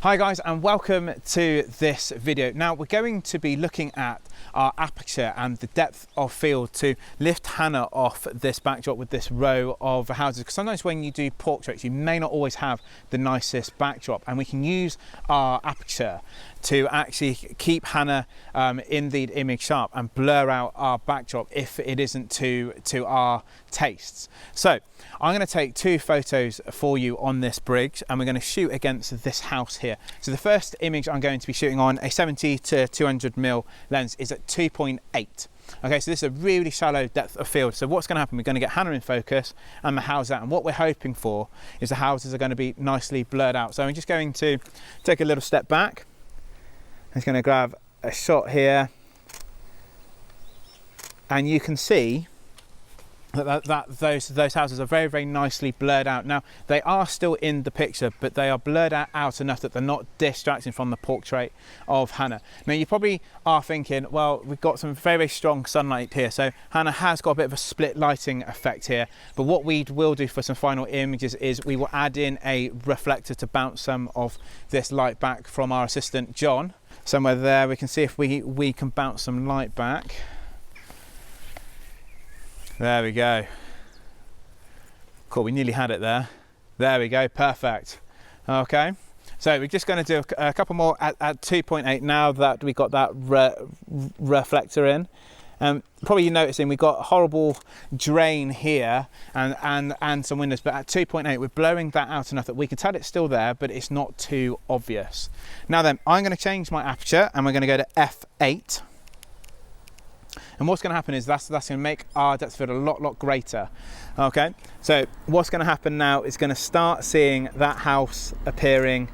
Hi guys, and welcome to this video. Now we're going to be looking at our aperture and the depth of field to lift Hannah off this backdrop with this row of houses, because sometimes when you do portraits you may not always have the nicest backdrop, and we can use our aperture to actually keep Hannah in the image sharp and blur out our backdrop if it isn't to our tastes. So I'm going to take two photos for you on this bridge, and we're going to shoot against this house here. So the first image I'm going to be shooting on a 70 to 200mm lens is at 2.8. Okay, so this is a really shallow depth of field. So what's going to happen, we're going to get Hannah in focus and the house out, and what we're hoping for is the houses are going to be nicely blurred out. So I'm just going to take a little step back. I'm just going to grab a shot here, and you can see that those houses are very nicely blurred out. Now they are still in the picture, but they are blurred out enough that they're not distracting from the portrait of Hannah. Now you probably are thinking, well, we've got some very strong sunlight here, so Hannah has got a bit of a split lighting effect here, but what we will do for some final images is we will add in a reflector to bounce some of this light back from our assistant John. Somewhere there we can see if we can bounce some light back. There we go. Cool, we nearly had it there. There we go, perfect. Okay, so we're just going to do a couple more at 2.8 now that we got that reflector in. Probably you're noticing we've got a horrible drain here and some windows, but at 2.8 we're blowing that out enough that we can tell it's still there, but it's not too obvious. Now then, I'm going to change my aperture and we're going to go to f8. And what's going to happen is that's going to make our depth of field a lot greater. Okay, so what's going to happen now is going to start seeing that house appearing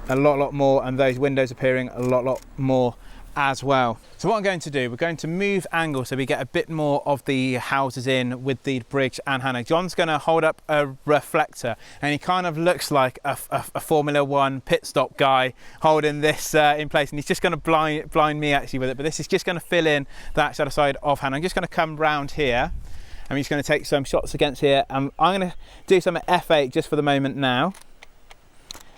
a lot more, and those windows appearing a lot more as well. So what I'm going to do, we're going to move angle so we get a bit more of the houses in with the bridge and Hannah. John's going to hold up a reflector, and he kind of looks like a Formula One pit stop guy holding this in place, and he's just going to blind me actually with it, but this is just going to fill in that shadow side of Hannah. I'm just going to come round here. I'm just going to take some shots against here, and I'm going to do some at f8 just for the moment now,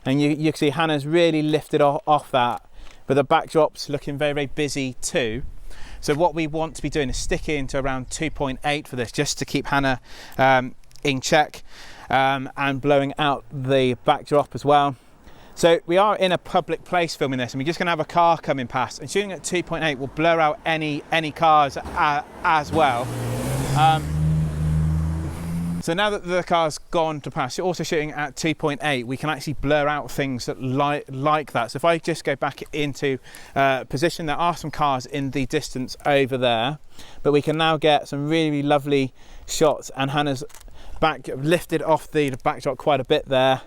and you can see Hannah's really lifted off that, but the backdrop's looking very busy too. So what we want to be doing is sticking to around 2.8 for this, just to keep Hannah in check, and blowing out the backdrop as well. So we are in a public place filming this, and we're just going to have a car coming past, and shooting at 2.8 will blur out any cars as well. So now that the car's gone to pass, you're also shooting at 2.8, we can actually blur out things that like that. So if I just go back into position, there are some cars in the distance over there, but we can now get some really lovely shots, and Hannah's back lifted off the backdrop quite a bit there.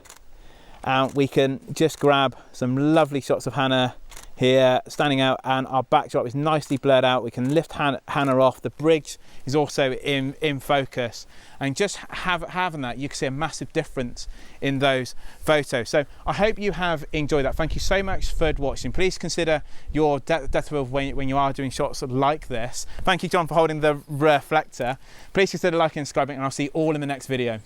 And we can just grab some lovely shots of Hannah here standing out, and our backdrop is nicely blurred out. We can lift Hannah off. The bridge is also in focus, and just having that, you can see a massive difference in those photos. So I hope you have enjoyed that. Thank you so much for watching. Please consider your depth of field when you are doing shots like this. Thank you, John, for holding the reflector. Please consider liking and subscribing, and I'll see you all in the next video.